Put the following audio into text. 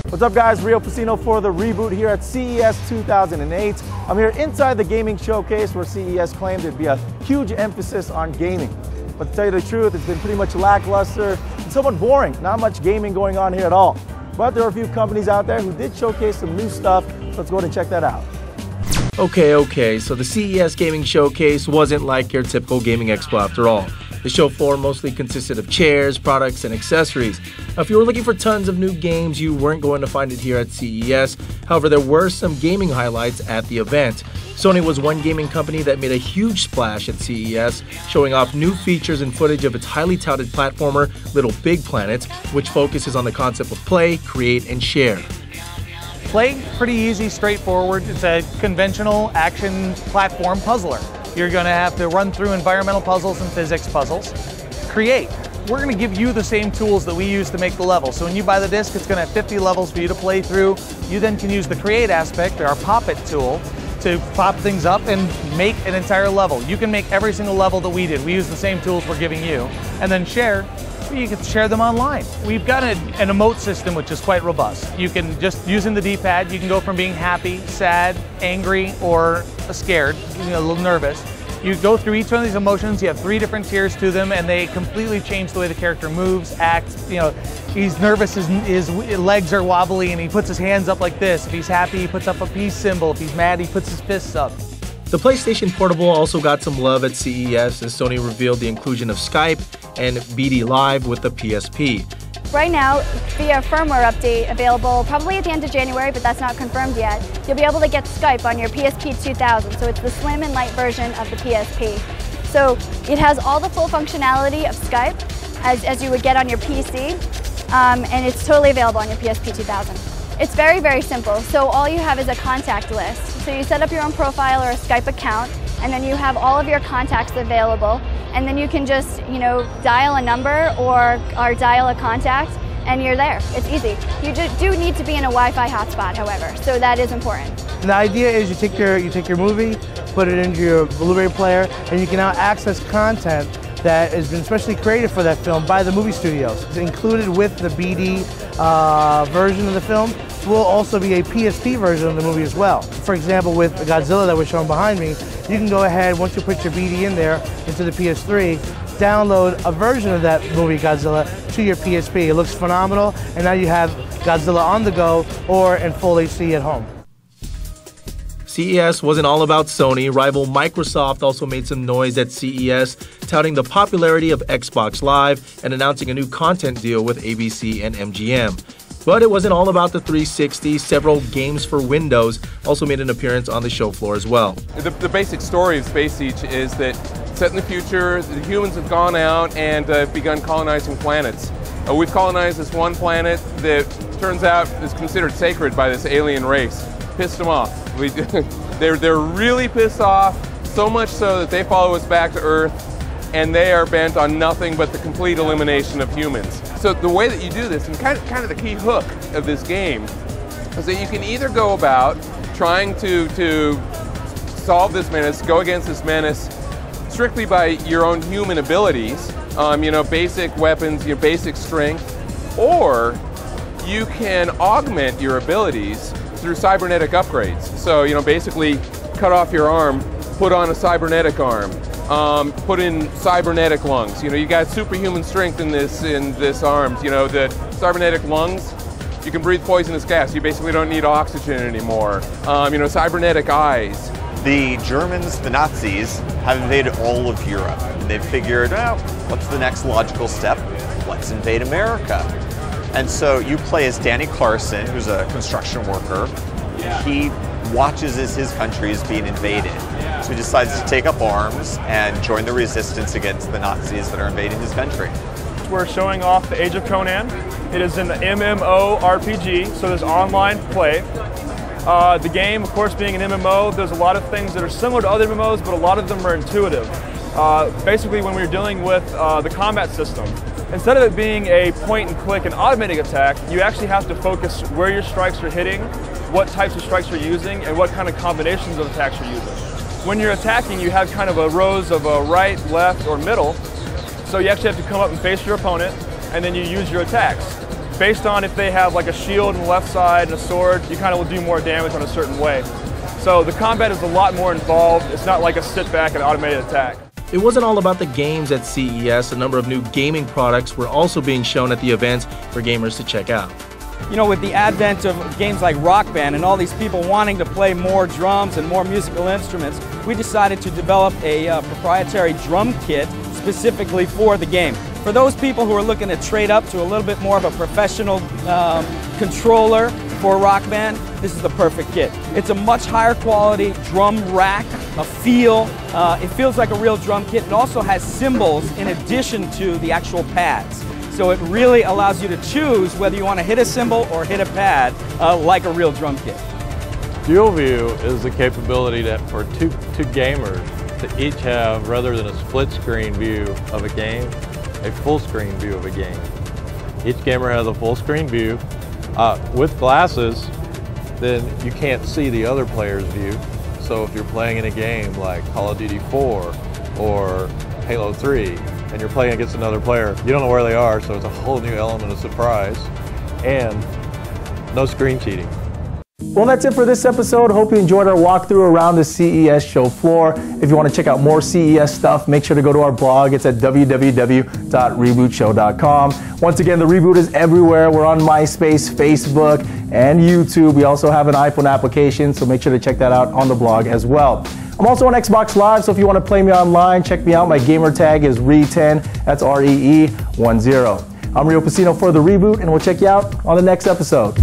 What's up guys, Rio Pesino for the Reboot here at CES 2008. I'm here inside the gaming showcase where CES claimed there'd be a huge emphasis on gaming. But to tell you the truth, it's been pretty much lackluster and somewhat boring. Not much gaming going on here at all. But there are a few companies out there who did showcase some new stuff. So let's go ahead and check that out. Okay, so the CES Gaming Showcase wasn't like your typical gaming expo after all. The show floor mostly consisted of chairs, products, and accessories. Now, if you were looking for tons of new games, you weren't going to find it here at CES. However, there were some gaming highlights at the event. Sony was one gaming company that made a huge splash at CES, showing off new features and footage of its highly touted platformer, LittleBigPlanet, which focuses on the concept of play, create, and share. Play, pretty easy, straightforward. It's a conventional action platform puzzler. You're going to have to run through environmental puzzles and physics puzzles. Create. We're going to give you the same tools that we use to make the level. So when you buy the disc, it's going to have 50 levels for you to play through. You then can use the Create aspect, our Pop It tool, to pop things up and make an entire level. You can make every single level that we did. We use the same tools we're giving you. And then Share. You can share them online. We've got an emote system which is quite robust. You can just, using the D-pad, you can go from being happy, sad, angry, or scared, a little nervous. You go through each one of these emotions, you have 3 different tiers to them, and they completely change the way the character moves, acts. He's nervous, his legs are wobbly, and he puts his hands up like this. If he's happy, he puts up a peace symbol. If he's mad, he puts his fists up. The PlayStation Portable also got some love at CES as Sony revealed the inclusion of Skype and BD Live with the PSP. Right now, via firmware update available probably at the end of January, but that's not confirmed yet, you'll be able to get Skype on your PSP 2000, so it's the slim and light version of the PSP. So it has all the full functionality of Skype as you would get on your PC, and it's totally available on your PSP 2000. It's very, very simple. So all you have is a contact list. So you set up your own profile or a Skype account, and then you have all of your contacts available, and then you can just, dial a number or dial a contact, and you're there. It's easy. You do need to be in a Wi-Fi hotspot, however, so that is important. The idea is you take your movie, put it into your Blu-ray player, and you can now access content that has been specially created for that film by the movie studios. It's included with the BD version of the film. Will also be a PSP version of the movie as well. For example, with Godzilla that we're showing behind me, you can go ahead, once you put your BD in there into the PS3, download a version of that movie Godzilla to your PSP. It looks phenomenal, and now you have Godzilla on the go or in full HD at home. CES wasn't all about Sony. Rival Microsoft also made some noise at CES, touting the popularity of Xbox Live and announcing a new content deal with ABC and MGM. But it wasn't all about the 360. Several games for Windows also made an appearance on the show floor as well. The basic story of Space Siege is that set in the future, the humans have gone out and begun colonizing planets. We've colonized this one planet that turns out is considered sacred by this alien race. Pissed them off. They're really pissed off, so much so that they follow us back to Earth, and they are bent on nothing but the complete elimination of humans. So the way that you do this, and kind of the key hook of this game, is that you can either go about trying to solve this menace, go against this menace, strictly by your own human abilities, basic weapons, basic strength, or you can augment your abilities through cybernetic upgrades. So, basically cut off your arm, put on a cybernetic arm, put in cybernetic lungs. You got superhuman strength in this arms. The cybernetic lungs, you can breathe poisonous gas. You basically don't need oxygen anymore. Cybernetic eyes. The Germans, the Nazis, have invaded all of Europe. And they've figured, what's the next logical step? Let's invade America. And so you play as Danny Carson, who's a construction worker. He watches as his country is being invaded. So he decides to take up arms and join the resistance against the Nazis that are invading his country. We're showing off the Age of Conan. It is an MMO RPG, so there's online play. The game, of course, being an MMO, there's a lot of things that are similar to other MMOs, but a lot of them are intuitive. Basically, when we're dealing with the combat system, instead of it being a point and click and automatic attack, you actually have to focus where your strikes are hitting, what types of strikes you're using, and what kind of combinations of attacks you're using. When you're attacking, you have kind of a rows of a right, left, or middle, so you actually have to come up and face your opponent, and then you use your attacks. based on if they have like a shield on the left side and a sword, you kind of will do more damage on a certain way. So the combat is a lot more involved. It's not like a sit back and automated attack. It wasn't all about the games at CES. A number of new gaming products were also being shown at the event for gamers to check out. You know, with the advent of games like Rock Band and all these people wanting to play more drums and more musical instruments, we decided to develop a proprietary drum kit specifically for the game. For those people who are looking to trade up to a little bit more of a professional controller for Rock Band, this is the perfect kit. It's a much higher quality drum rack, a feel. It feels like a real drum kit. It also has cymbals in addition to the actual pads. So it really allows you to choose whether you want to hit a cymbal or hit a pad like a real drum kit. DualView is the capability that for two gamers to each have, rather than a split screen view of a game, a full screen view of a game. Each gamer has a full screen view. With glasses, then you can't see the other player's view. So if you're playing in a game like Call of Duty 4 or Halo 3, and you're playing against another player, you don't know where they are, so it's a whole new element of surprise, and no screen cheating. Well, that's it for this episode. Hope you enjoyed our walkthrough around the CES show floor. If you want to check out more CES stuff, make sure to go to our blog. It's at www.rebootshow.com. Once again, the Reboot is everywhere. We're on MySpace, Facebook, and YouTube. We also have an iPhone application, so make sure to check that out on the blog as well. I'm also on Xbox Live, so if you want to play me online, check me out. My gamer tag is RE10. That's REE10. I'm Rio Pesino for the Reboot, and we'll check you out on the next episode.